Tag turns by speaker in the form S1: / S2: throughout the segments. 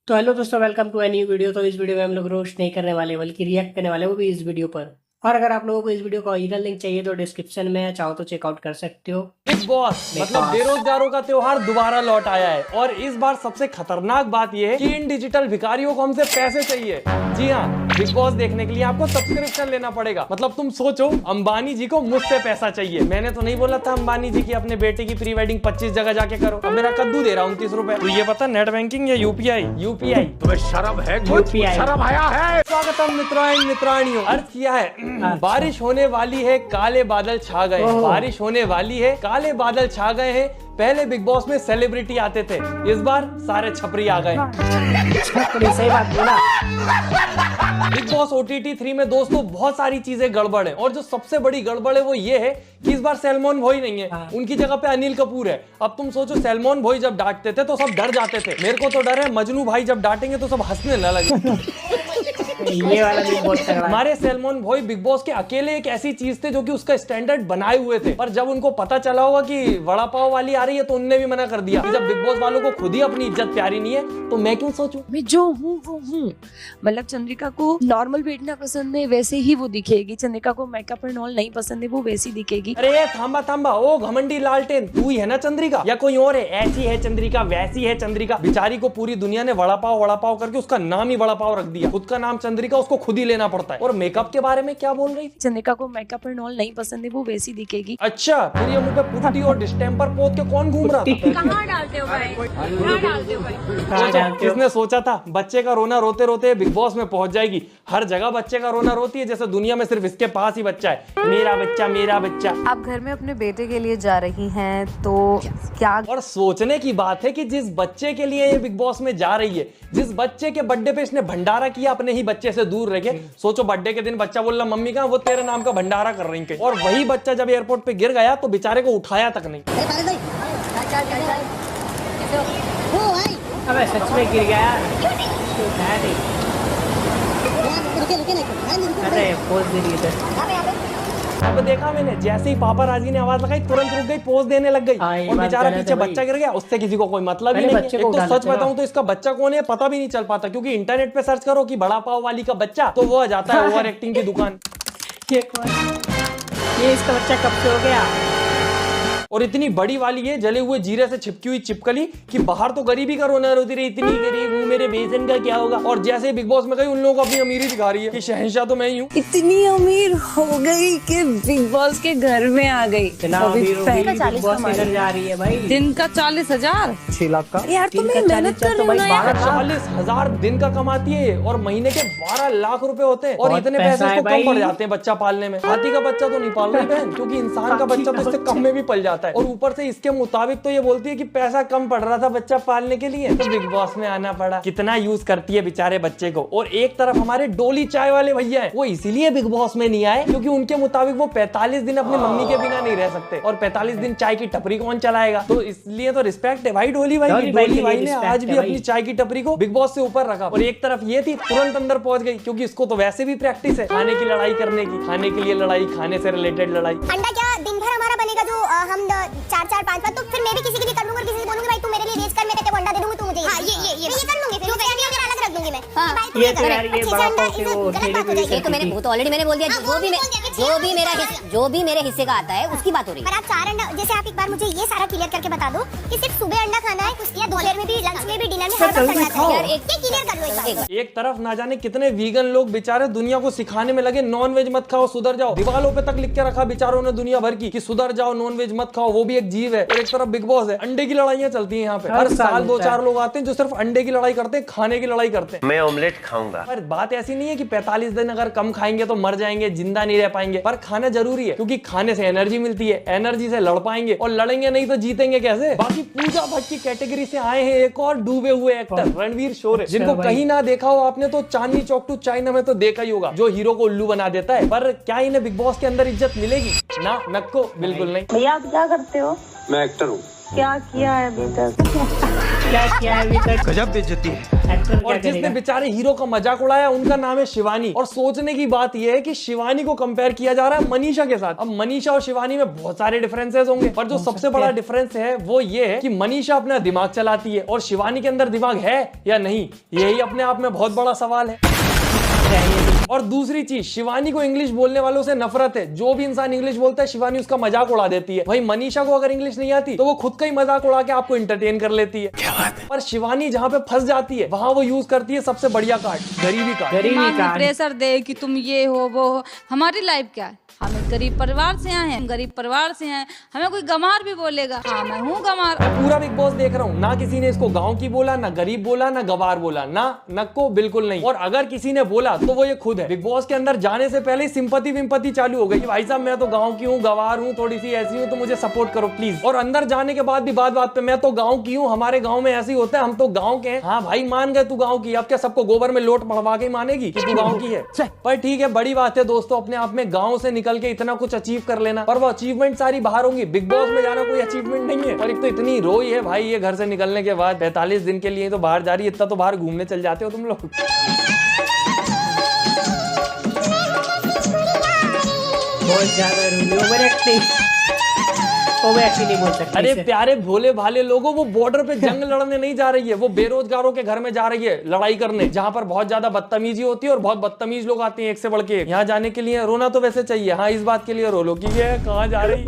S1: तो हेलो दोस्तों, welcome to a new video. तो इस वीडियो में हम लोग रोस्ट नहीं करने वाले बल्कि रिएक्ट करने वाले, वो भी इस वीडियो पर। और अगर आप लोगों को इस वीडियो का ओरिजिनल लिंक चाहिए तो डिस्क्रिप्शन में है, चाहो तो चेकआउट कर सकते हो।
S2: बिग बॉस मतलब बेरोजगारों का त्योहार दोबारा लौट आया है और इस बार सबसे खतरनाक बात यह है कि इन डिजिटल भिखारियों को हमसे पैसे चाहिए। जी हाँ, बिग बॉस देखने के लिए आपको सब्सक्रिप्शन लेना पड़ेगा। मतलब तुम सोचो, अंबानी जी को मुझसे पैसा चाहिए। मैंने तो नहीं बोला था अंबानी जी की अपने बेटे की प्री वेडिंग 25 जगह जाके करो। अब मेरा कद्दू दे रहा 29 रुपए। तो ये पता नेट बैंकिंग या यूपीआई
S3: तुम्हें शर्म है? कुछ शर्म आया है?
S2: स्वागतम मित्राणियों। अर्थ किया है बारिश होने वाली है, काले बादल छा गए। बारिश होने वाली है, काले बादल छा गए हैं। पहले बिग बॉस में सेलिब्रिटी आते थे, इस बार सारे छपरी आ गए।
S1: सही बात बोला।
S2: बिग बॉस OTT 3 में दोस्तों बहुत सारी चीजें गड़बड़ है और जो सबसे बड़ी गड़बड़ है वो ये है कि इस बार सैलमोन भोई नहीं है। उनकी जगह पे अनिल कपूर है। अब तुम सोचो, सैलमोन भोई जब डांटते थे तो सब डर जाते थे। मेरे को तो डर है मजनू भाई जब डांटेंगे तो सब हंसने न लगे।
S1: ये वाला भी बहुत तगड़ा है।
S2: हमारे सैलमोन भोई बिग बॉस के अकेले एक ऐसी चीज थे जो कि उसका स्टैंडर्ड बनाए हुए थे, पर जब उनको पता चला होगा कि वड़ा पाव वाली आ रही है तो उनने भी मना कर दिया कि जब बिग बॉस वालों को खुद ही अपनी इज्जत प्यारी नहीं है तो मैं क्यों सोचूं।
S4: मैं जो हूँ वो हूँ। मतलब चंद्रिका को नॉर्मल बैठना पसंद है, वैसे ही वो दिखेगी। चंद्रिका को मेकअप एंड ऑल नहीं पसंद है, वो वैसी दिखेगी।
S2: अरे थांबा, ओ घमंडी लालटेन, तू ही है ना चंद्रिका या कोई और है? ऐसी है चंद्रिका, वैसी है चंद्रिका। बेचारी को पूरी दुनिया ने वड़ा पाव करके उसका नाम ही वड़ा पाव रख दिया। खुद का नाम चंद्रिका, उसको खुद ही लेना पड़ता है। और मेकअप के बारे में क्या बोल रही थी?
S4: चंद्रिका को मेकअप एंड ऑल नहीं पसंद है, वो वैसी दिखेगी।
S2: अच्छा, फिर ये मुंह पे पुट्टी और डिस्टेम्पर पोत के कौन घूम रहा था?
S4: कहाँ डालते हो भाई? कहाँ डालते हो भाई?
S2: किसने सोचा था बच्चे का रोना रोते रोते बिग बॉस में पहुंच जाएगी? हर जगह बच्चे का रोना रोती है, जैसे दुनिया में सिर्फ इसके पास ही बच्चा है। मेरा बच्चा।
S5: आप घर में अपने बेटे के लिए जा रही हैं तो क्या?
S2: और सोचने की बात है कि जिस बच्चे के लिए ये बिग बॉस में जा रही है, जिस बच्चे के बर्थडे पे इसने भंडारा किया अपने ही बच्चे से दूर रह के। सोचो, बर्थडे के दिन बच्चा बोल रहा मम्मी का वो तेरे नाम का भंडारा कर रही है, और वही बच्चा जब एयरपोर्ट पे गिर गया तो बेचारे को उठाया तक नहीं।
S1: अबे सच में गिर गया यार। अरे पोज दे रही है।
S2: अब देखा मैंने, जैसे ही पापाराजी ने आवाज लगाई तुरंत रुक गई, पोज देने लग गई। और बेचारा पीछे बच्चा गिर गया, उससे किसी को कोई मतलब ही नहीं है। एक तो सच बताऊं तो इसका बच्चा कौन है पता भी नहीं चल पाता, क्योंकि इंटरनेट पे सर्च करो कि बड़ा पाव वाली का बच्चा तो वो आ जाता है ओवर एक्टिंग की दुकान।
S1: ये इसका बच्चा कब से हो गया?
S2: और इतनी बड़ी वाली है, जले हुए जीरे से चिपकी हुई चिपकली कि बाहर तो गरीबी का रोना रोती रही, इतनी गरीब हूँ मेरे बेसन का क्या होगा। और जैसे बिग बॉस में गई उन लोगों को अपनी अमीरी दिखा रही है कि शहंशाह तो मैं ही हूँ।
S4: इतनी अमीर हो गई कि बिग बॉस के घर में आ गई।
S1: इतना अमीर हो गई, बिग बॉस इधर जा रही है भाई।
S4: दिन का 40,000,
S1: 6 लाख का
S4: यार तुम्हें मेहनत कर रहे हो ना यार।
S2: 40,000 दिन का कमाती है और महीने के 12 लाख रुपए होते हैं। और इतने पैसे इसको कम पड़ जाते हैं बच्चा पालने में। हाथी का बच्चा तो नहीं पाल रही बहन, क्योंकि इंसान का बच्चा तो इससे कम में भी पल जाता है। और ऊपर से इसके मुताबिक तो ये बोलती है कि पैसा कम पड़ रहा था बच्चा पालने के लिए, तो बिग बॉस में आना पड़ा। कितना यूज करती है बेचारे बच्चे को। और एक तरफ हमारे डोली चाय वाले भैया हैं, वो इसीलिए बिग बॉस में नहीं आए क्योंकि उनके मुताबिक वो 45 दिन अपनी मम्मी के बिना नहीं रह सकते, और 45 दिन चाय की टपरी कौन चलाएगा। तो इसलिए तो रिस्पेक्ट है भाई डोली भाई की। डोली भाई ने आज भी अपनी चाय की टपरी को बिग बॉस से ऊपर रखा। और एक तरफ ये थी तुरंत अंदर पहुंच गई, क्योंकि इसको तो वैसे भी प्रैक्टिस है खाने की लड़ाई करने की। खाने के लिए लड़ाई, खाने से रिलेटेड लड़ाई।
S6: अंडा क्या दिन भर हमारा बनेगा जो हम 4-4 5-5, तो फिर मैं भी किसी के लिए कर लूंगा और किसी से बोलूंगी भाई तू मेरे लिए रेस कर, मैं तेरे को अंडा दे दूंगी, तू मुझे। हां ये कर लूंगी, फिर वैसे भी अलग रख दूंगी मैं। हां
S1: ये तो यार ये बड़ा पाव के वो ठेले पे
S6: ये तो मैंने वो तो ऑलरेडी मैंने बोल दिया। जो भी मेरे हिस्से का आता है उसकी बात हो रही है। पर आप 4 अंडा, जैसे आप एक बार मुझे ये सारा क्लियर करके बता दो कि सिर्फ सुबह अंडा खाना है कुछ, या दोपहर में भी, लंच में भी, डिनर में, हर वक्त करना चाहिए यार। एक क्लियर कर लो एक बार।
S2: एक तरफ ना जाने कितने वीगन लोग बेचारे दुनिया को सिखाने में लगे नॉन वेज मत खाओ, सुधर जाओ। दीवारों पे तक लिख के रखा बेचारों ने दुनिया भर की कि सुधर जाओ, नॉन वेज मत खाओ, वो भी एक जीव है। और एक तरफ बिग बॉस है, अंडे की लड़ाइयां चलती हैं यहाँ पे। हर साल 2-4 लोग आते हैं जो सिर्फ अंडे की लड़ाई करते हैं, खाने की लड़ाई करते हैं।
S3: मैं ऑमलेट खाऊंगा।
S2: पर बात ऐसी नहीं है कि 45 दिन अगर कम खाएंगे तो मर जाएंगे, जिंदा नहीं रह पाएंगे। पर खाना जरूरी है, क्योंकि खाने से एनर्जी मिलती है, एनर्जी से लड़ पाएंगे, और लड़ेंगे नहीं तो जीतेंगे कैसे। बाकी पूजा भट्ट की कैटेगरी से आए हैं एक और डूबे हुए एक्टर रणवीर शोरे, जिनको कहीं ना देखा हो आपने तो चांदनी चौक टू चाइना में तो देखा ही होगा, जो हीरो को उल्लू बना देता है। पर क्या इन्हें बिग बॉस के अंदर इज्जत मिलेगी? ना, नक्को बिल्कुल नहीं।
S7: भैया आप क्या करते हो?
S3: मैं एक्टर हूँ।
S7: क्या किया है अभी तक?
S1: क्या किया है अभी तक?
S3: गजब बेइज्जती है।
S1: एक्टर क्या
S2: और जिसने
S1: करेगा?
S2: बेचारे हीरो का मजाक उड़ाया उनका नाम है शिवानी। और सोचने की बात यह है कि शिवानी को कंपेयर किया जा रहा है मनीषा के साथ। अब मनीषा और शिवानी में बहुत सारे डिफरेंसेस होंगे, पर जो सबसे बड़ा डिफरेंस है वो ये है कि मनीषा अपना दिमाग चलाती है और शिवानी के अंदर दिमाग है या नहीं, यही अपने आप में बहुत बड़ा सवाल है। और दूसरी चीज, शिवानी को इंग्लिश बोलने वालों से नफरत है। जो भी इंसान इंग्लिश बोलता है शिवानी उसका मजाक उड़ा देती है। भाई मनीषा को अगर इंग्लिश नहीं आती तो वो खुद का ही मजाक उड़ा के आपको एंटरटेन कर लेती है। क्या बात है। पर शिवानी जहाँ पे फंस जाती है वहां वो यूज करती है सबसे बढ़िया कार्ड, गरीबी कार्ड।
S1: गरीबी
S8: दिमाग में
S1: का
S8: प्रेशर दे कि तुम ये हो वो हो। हमारी लाइफ क्या है, हम एक गरीब परिवार से आए हैं, गरीब परिवार से हैं, हमें कोई गंवार भी बोलेगा, हाँ मैं हूँ गंवार।
S2: मैं पूरा बिग बॉस देख रहा हूँ, ना किसी ने इसको गांव की बोला, ना गरीब बोला, ना गवार बोला, ना नक्को बिल्कुल नहीं। और अगर किसी ने बोला तो वो ये खुद है। बिग बॉस के अंदर जाने से पहले ही सिंपैथी विम्पैथी चालू हो गई। भाई साहब मैं तो गांव की हूँ, गवार हूँ, थोड़ी सी ऐसी हूँ, तो मुझे सपोर्ट करो प्लीज। और अंदर जाने के बाद भी बात बात पे मैं तो गाँव की हूँ, हमारे गाँव में ऐसे ही होता है, हम तो गाँव के हैं। हाँ भाई मान गए तू गाँव की, अब क्या सबको गोबर में लोट पड़वा के मानेगी कि तू गाँव की है? पर ठीक है, बड़ी बात है दोस्तों अपने आप में गाँव से निकल के इतना कुछ अचीव कर लेना, पर वो अचीवमेंट सारी बाहर होंगी। बिग बॉस में जाना कोई अचीवमेंट नहीं है। और एक तो इतनी रोई है भाई ये घर से निकलने के बाद, 45 दिन के लिए तो बाहर जा रही है, इतना तो बाहर घूमने चल जाते हो तुम लोग।
S1: बहुत ज्यादा ओवर एक्टिंग नहीं बोल सकते।
S2: अरे प्यारे भोले भाले लोगों, वो बॉर्डर पे जंग लड़ने नहीं जा रही है, वो बेरोजगारों के घर में जा रही है लड़ाई करने, जहाँ पर बहुत ज्यादा बदतमीजी होती है और बहुत बदतमीज लोग आते हैं एक से बढ़ के। यहाँ जाने के लिए रोना तो वैसे चाहिए, हाँ इस बात के लिए रो लो कि ये कहाँ जा रही है।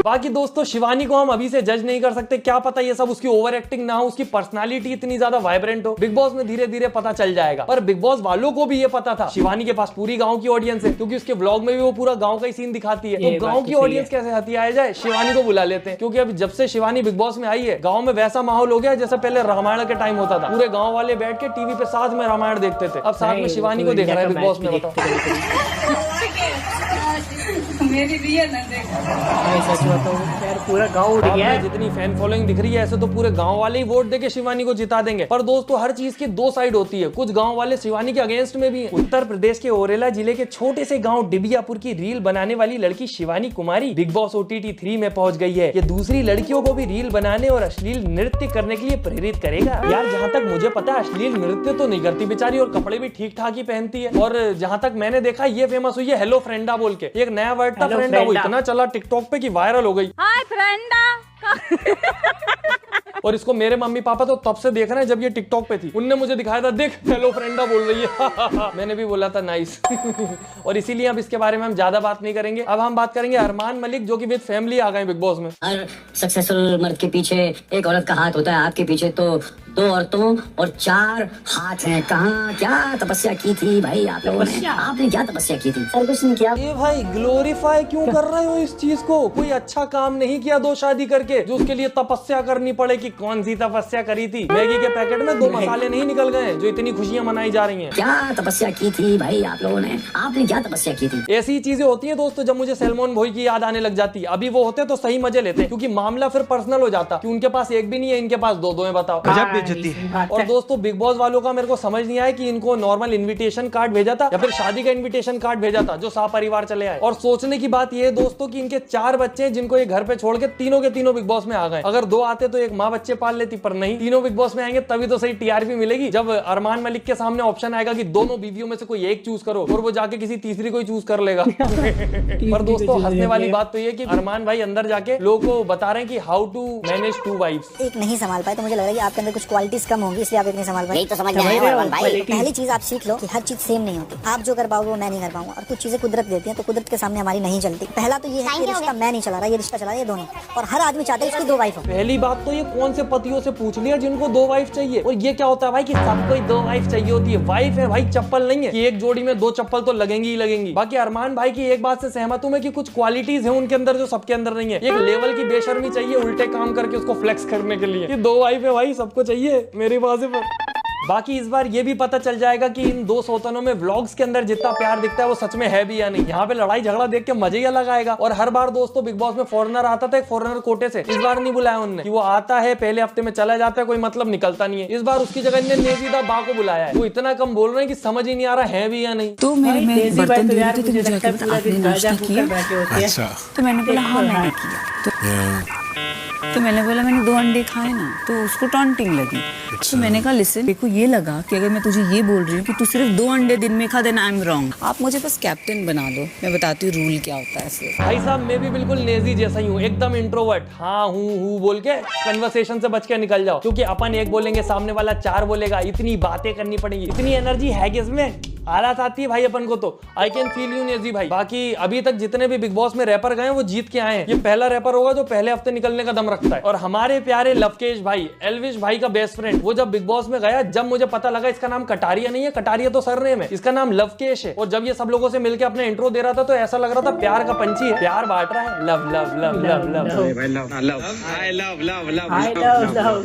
S2: बाकी दोस्तों शिवानी को हम अभी से जज नहीं कर सकते, क्या पता ये सब उसकी ओवर एक्टिंग ना हो, उसकी पर्सनालिटी इतनी ज्यादा वाइब्रेंट हो। बिग बॉस में धीरे धीरे पता चल जाएगा। पर बिग बॉस वालों को भी ये पता था शिवानी के पास पूरी गाँव की ऑडियंस है, क्योंकि उसके व्लॉग में भी वो पूरा गाँव का ही सीन दिखाती है। तो गाँव की ऑडियंस कैसे हथियाया जाए, शिवानी को बुला लेते हैं। क्योंकि अब जब से शिवानी बिग बॉस में आई है गांव में वैसा माहौल हो गया जैसे पहले रामायण के टाइम होता था। पूरे गांव वाले बैठ के टीवी पे साथ में रामायण देखते थे, अब साथ में शिवानी को देख रहे हैं बिग बॉस में। बताओ
S8: मेरी रियल है
S1: सच बताओ यार, पूरा गाँव उड़ गया है।
S2: जितनी फैन फॉलोइंग दिख रही है ऐसे तो पूरे गांव वाले ही वोट देके शिवानी को जिता देंगे। पर दोस्तों हर चीज की दो साइड होती है, कुछ गांव वाले शिवानी के अगेंस्ट में भी हैं। उत्तर प्रदेश के औरेला जिले के छोटे से गांव डिबियापुर की रील बनाने वाली लड़की Shivani Kumari big boss OTT 3 में पहुंच गई है। ये दूसरी लड़कियों को भी रील बनाने और अश्लील नृत्य करने के लिए प्रेरित करेगा। यार जहाँ तक मुझे पता है अश्लील नृत्य तो नहीं करती बेचारी, और कपड़े भी ठीक ठाक ही पहनती है। और जहाँ तक मैंने देखा ये फेमस हुई है हेलो फ्रेंडा बोल के, एक नया वर्ड था फ्रेंडा, वो इतना चला टिकटॉक पे कि वायरल हो गई।
S8: हाय फ्रेंडा।
S2: और इसको मेरे मम्मी पापा तो तब से देख रहे हैं जब ये टिकटॉक पे थी, उनने मुझे दिखाया था देख हेलो फ्रेंडा बोल रही है। मैंने भी बोला था नाइस। और इसीलिए अब इसके बारे में हम ज्यादा बात नहीं करेंगे। अब हम बात करेंगे अरमान मलिक, जो कि विद फैमिली आ गए बिग बॉस में।
S9: हर सक्सेसफुल मर्द के पीछे एक औरत का हाथ होता है, आपके पीछे तो 2 औरतों और 4 हाथ हैं। कहाँ क्या तपस्या की थी भाई आप लोगों ने, आपने क्या तपस्या की थी? सर कुछ नहीं किया।
S2: ये भाई ग्लोरीफाई क्यों कर रहे हो इस चीज को? कोई अच्छा काम नहीं किया 2 शादी करके जो उसके लिए तपस्या करनी पड़े। कि कौन सी तपस्या करी थी? मैगी के पैकेट में 2 मसाले नहीं निकल गए जो इतनी खुशियां मनाई जा रही हैं।
S9: क्या तपस्या की थी भाई आप लोगों ने, आपने क्या तपस्या की थी?
S2: ऐसी चीजें होती हैं दोस्तों जब मुझे सलमान भाई की याद आने लग जाती है। अभी वो होते तो सही मजे लेते, क्योंकि मामला फिर पर्सनल हो जाता कि उनके पास एक भी नहीं है, इनके पास 2 है। बताओ
S3: गजब बेइज्जती है।
S2: और दोस्तों बिग बॉस वालों का मेरे को समझ नहीं आया कि इनको नॉर्मल इनविटेशन कार्ड भेजा था या फिर शादी का इनविटेशन कार्ड भेजा था जो सह परिवार चले आए। और सोचने की बात यह है दोस्तों कि इनके 4 बच्चे हैं जिनको ये घर पे छोड़ के तीनों के तीनों बिग बॉस में आ गए। अगर 2 आते तो एक माँ बच्चे पाल लेती, पर नहीं, तीनों बिग बॉस में आएंगे तभी तो सही टीआरपी मिलेगी। जब अरमान मलिक के सामने ऑप्शन आएगा कि दोनों बीवियों में से कोई एक चूज करो और वो जाके किसी तीसरी को चूज कर लेगा। पर दोस्तों हंसने वाली बात तो ये कि अरमान भाई अंदर जाके लोगों को बता रहे हैं कि हाउ टू मैनेज 2 वाइफ्स।
S6: एक नहीं संभाल पाए तो मुझे लग रहा है कि आपके अंदर कुछ क्वालिटीज कम होंगी, इसलिए आप एक नहीं संभाल पाए।
S9: यही तो समझ में आया अरमान भाई।
S6: पहली चीज आप सीख लो कि हर चीज सेम नहीं होती। आप जो कर पाओगे वो मैं नहीं कर पाऊंगा, और कुछ चीजें कुदरत देती है तो कुदरत के सामने हमारी नहीं चलती। पहला तो ये है कि रिश्ता मैं नहीं चला रहा, ये रिश्ता चला रहा है ये दोनों, और हर आदमी चाहता है उसकी 2 वाइफ हो।
S2: पहली बात तो ये कौन से पतियों से पूछ लिया जिनको 2 वाइफ चाहिए? और ये क्या होता है भाई कि सबको 2 वाइफ चाहिए होती है? वाइफ है भाई, चप्पल नहीं है कि एक जोड़ी में 2 चप्पल तो लगेंगी ही लगेंगी। बाकी अरमान भाई की एक बात से सहमत हूं मैं कि कुछ क्वालिटीज है उनके अंदर जो सबके अंदर नहीं है। एक लेवल की बेशर्मी चाहिए उल्टे काम करके उसको फ्लेक्स करने के लिए। ये 2 वाइफ है भाई, सबको चाहिए मेरे बाजे पर। बाकी इस बार ये भी पता चल जाएगा कि इन 2 सौतनों में व्लॉग्स के अंदर जितना प्यार दिखता है वो सच में है भी या नहीं। यहाँ पे लड़ाई झगड़ा देख के मजे ही अलग आएगा। और हर बार दोस्तों बिग बॉस में फॉरेनर आता था, एक फॉरेनर कोटे से। इस बार नहीं बुलाया उन्होंने कि वो आता है पहले हफ्ते में चला जाता है, कोई मतलब निकलता नहीं है। इस बार उसकी जगह इन्हें नेजीदा बा को बुलाया है। वो इतना कम बोल रहे हैं कि समझ ही नहीं आ रहा है भी या नहीं।
S4: तो मेरे में बर्तन धो रहे थे तो मुझे लगता है आपने नाश्ता किया,
S1: अच्छा
S4: तो मैंने बोला हाँ मैंने किया। तो
S7: तो मैंने बोला मैंने 2 अंडे खाए ना, तो उसको टॉन्टिंग लगी। तो मैंने कहा लिसन, देखो ये लगा कि अगर मैं तुझे ये बोल रही हूँ कि तू सिर्फ 2 अंडे दिन में खा, देन आई एम रॉन्ग। आप मुझे बस कैप्टन बना दो, मैं बताती हूँ रूल क्या होता है इसलिए।
S2: भाई साहब मैं भी बिल्कुल नेजी जैसा ही हूँ, एकदम इंट्रोवर्ट, हाँ हूँ बोल के कन्वर्सेशन से बच के निकल जाओ, क्योंकि अपन एक बोलेंगे सामने वाला 4 बोलेगा, इतनी बातें करनी पड़ेगी, इतनी एनर्जी है कि इसमें आलस आती है भाई अपन को। तो I can feel you Naezy भाई। बाकी अभी तक जितने भी बिग बॉस में रैपर गए वो जीत के आए हैं। ये पहला रैपर होगा जो पहले हफ्ते निकलने का दम रखता है। और हमारे प्यारे लवकेश भाई, एल्विश भाई का बेस्ट फ्रेंड, वो जब बिग बॉस में गया, जब मुझे पता लगा इसका नाम कटारिया नहीं है, कटारिया तो सरनेम है, इसका नाम लवकेश है, और जब ये सब लोगों से मिलकर अपने इंट्रो दे रहा था तो ऐसा लग रहा था प्यार का पंछी है, प्यार बांट रहा है, love love love love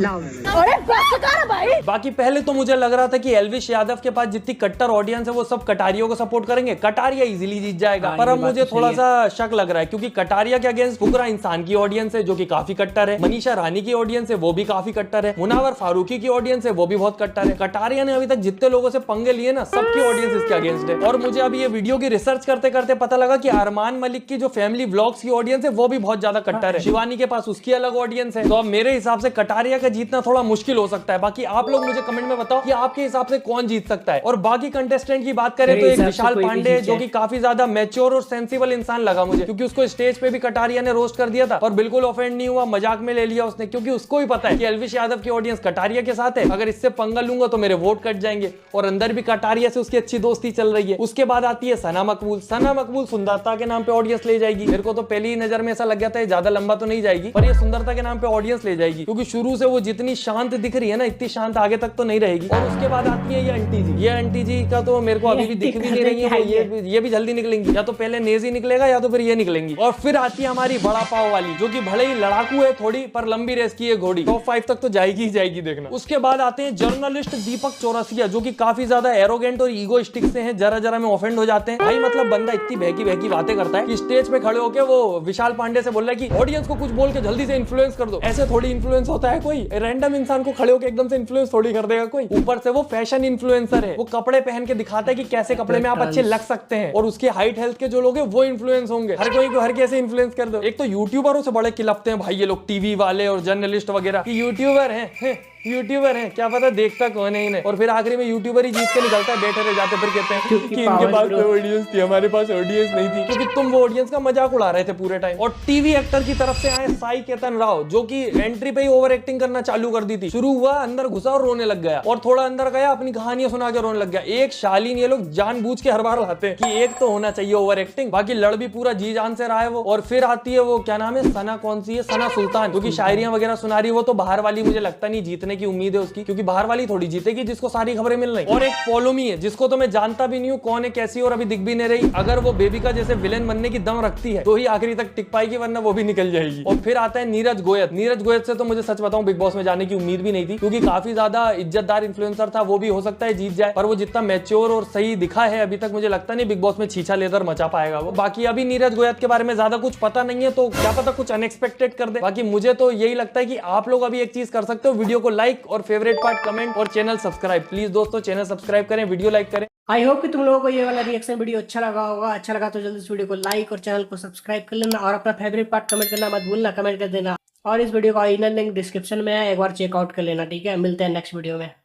S2: love. बाकी पहले तो मुझे लग रहा था कि एल्विश यादव के पास जितनी कट्टर ऑडियंस है वो सब कटारियों को सपोर्ट करेंगे, कटारिया इजीली जीत जाएगा। पर अब मुझे थोड़ा सा शक लग रहा है, क्योंकि कटारिया के अगेंस्ट फुकरा इंसान की ऑडियंस है जो कि काफी कट्टर है, मनीषा रानी की ऑडियंस है वो भी काफी कट्टर है, मुनावर फारूकी की ऑडियंस है वो भी बहुत कट्टर है। कटारिया ने अभी तक जितने लोगों से पंगे लिए ना, सबकी ऑडियंस इसके अगेंस्ट है। और मुझे अभी ये वीडियो की रिसर्च करते करते पता लगा कि अरमान मलिक की जो फैमिली व्लॉग्स की ऑडियंस है वो भी बहुत ज्यादा कट्टर है, शिवानी के पास उसकी अलग ऑडियंस है। तो अब मेरे हिसाब से कटारिया का जीतना थोड़ा मुश्किल हो सकता है। बाकी आप लोग मुझे कमेंट में बताओ कि आपके हिसाब से कौन जीत सकता है। और बाकी कंटेस्टेंट की बात करें तो एक विशाल पांडे जो कि काफी ज्यादा मैच्योर और सेंसिबल इंसान लगा मुझे, क्योंकि उसको स्टेज पे भी कटारिया ने रोस्ट कर दिया था और बिल्कुल ऑफेंड नहीं हुआ, मजाक में ले लिया उसने, क्योंकि उसको भी पता है कि एल्विश यादव की ऑडियंस कटारिया के साथ है, अगर इससे पंगा लूंगा तो मेरे वोट कट जाएंगे। और अंदर भी कटारिया से उसकी अच्छी दोस्ती चल रही है। उसके बाद आती है सना मकबूल। सना मकबूल सुंदरता के नाम पे ऑडियंस ले जाएगी। मेरे को तो पहली नजर में ऐसा लग गया था ज्यादा लंबा तो नहीं जाएगी, पर ये सुंदरता के नाम पे ऑडियंस ले जाएगी, क्योंकि शुरू से वो जितनी शांत दिख रही है ना, इतनी शांत आगे तक तो नहीं रहेगी। और उसके बाद आती है ये आंटी जी। ये आंटी जी का तो मेरे को अभी भी दिख भी नहीं रही है, ये भी जल्दी निकलेंगी, या तो पहले नेजी निकलेगा या तो फिर ये निकलेंगी। और फिर आती है हमारी बड़ा पाव वाली, जो कि भले ही लड़ाकू है थोड़ी, पर लंबी रेस की है घोड़ी, टॉप 5 तक तो जाएगी ही जाएगी, देखना। उसके बाद आते हैं जर्नलिस्ट दीपक चौरसिया, जो कि काफी ज्यादा एरोगेंट और ईगोइस्टिक से हैं, जरा जरा में ऑफेंड हो जाते हैं। भाई मतलब बंदा इतनी बहकी बातें करता है कि स्टेज पे खड़े होकर वो विशाल पांडे से बोल रहा है कि ऑडियंस को कुछ बोल के जल्दी से इन्फ्लुएंस कर दो। ऐसे थोड़ी इन्फ्लुएंस होता है, कोई रैंडम इंसान को खड़े होकर एकदम से इन्फ्लुएंस थोड़ी कर देगा कोई। ऊपर से वो फैशन इन्फ्लुएंसर है, वो कपड़े पहन के दिखाता है कि कैसे कपड़े में आप अच्छे लग सकते हैं, और उसके हाइट हेल्थ के जो लोग हैं वो इन्फ्लुएंस होंगे। हर कोई को हर कैसे इन्फ्लुएंस कर दो। एक तो यूट्यूबरों से बड़े किलपते हैं भाई ये लोग, टीवी वाले और जर्नलिस्ट वगैरह कि यूट्यूबर हैं, यूट्यूबर है, क्या पता देखता कौन है इन्हें। और फिर आखिरी में यूट्यूबर ही जीत के निकलता है, बैठे रह जाते फिर कहते हैं कि इनके पास ऑडियंस थी, हमारे पास ऑडियंस नहीं थी, क्योंकि तुम वो ऑडियंस का मजाक उड़ा रहे थे पूरे टाइम। और टीवी एक्टर की तरफ से आए साई केतन राव, जो कि एंट्री पे ही ओवर एक्टिंग करना चालू कर दी थी। शुरू हुआ, अंदर घुसा और रोने लग गया, और थोड़ा अंदर गया अपनी कहानियां सुना के रोने लग गया। एक शालीन ये लोग जानबूझ के हर बार लाते हैं कि एक तो होना चाहिए ओवर एक्टिंग, बाकी लड़ भी पूरा जी जान से रहा है वो। और फिर आती है वो क्या नाम है, सना कौन सी है, सना सुल्तान, जो कि शायरियां वगैरह सुना रही है। वो तो बाहर वाली, मुझे लगता नहीं जीतने की उम्मीद है उसकी, क्योंकि बाहर वाली थोड़ी जीतेगी जिसको सारी खबरें मिल रही। और एक पोलोमी है जिसको तो मैं जानता भी नहीं हूँ कौन है, कैसी, और अभी दिख भी नहीं रही। अगर वो बेबी का जैसे विलेन बनने की दम रखती है तो ही आखिरी तक टिक पाएगी, वरना वो भी निकल जाएगी। और फिर आता है नीरज गोयत। नीरज गोयत से तो मुझे सच बताऊं बिग बॉस में जाने की उम्मीद भी नहीं थी, क्योंकि काफी ज्यादा इज्जतदार इन्फ्लुएंसर था। वो भी हो सकता है जीत जाए, पर वो जितना मैच्योर और सही दिखा है अभी तक, मुझे लगता नहीं बिग बॉस में छीछा लेदर मचा पाएगा वो। बाकी अभी नीरज गोयत के बारे में ज्यादा कुछ पता नहीं है, तो क्या पता कुछ अनएक्सपेक्टेड कर दे। बाकी मुझे तो यही लगता है कि आप लोग अभी एक चीज कर सकते हो, वीडियो को लाइक और फेवरेट पार्ट कमेंट और चैनल सब्सक्राइब। प्लीज दोस्तों चैनल सब्सक्राइब करें, वीडियो लाइक करें।
S1: आई होप कि तुम लोगों को ये वाला रिएक्शन वीडियो अच्छा लगा होगा। अच्छा लगा तो जल्दी इस वीडियो को लाइक और चैनल को सब्सक्राइब कर लेना, और अपना फेवरेट पार्ट कमेंट करना मत भूलना, कमेंट कर देना। और इस वीडियो का ओरिजिनल लिंक डिस्क्रिप्शन में है, एक बार चेकआउट कर लेना, ठीक है। मिलते हैं नेक्स्ट वीडियो में।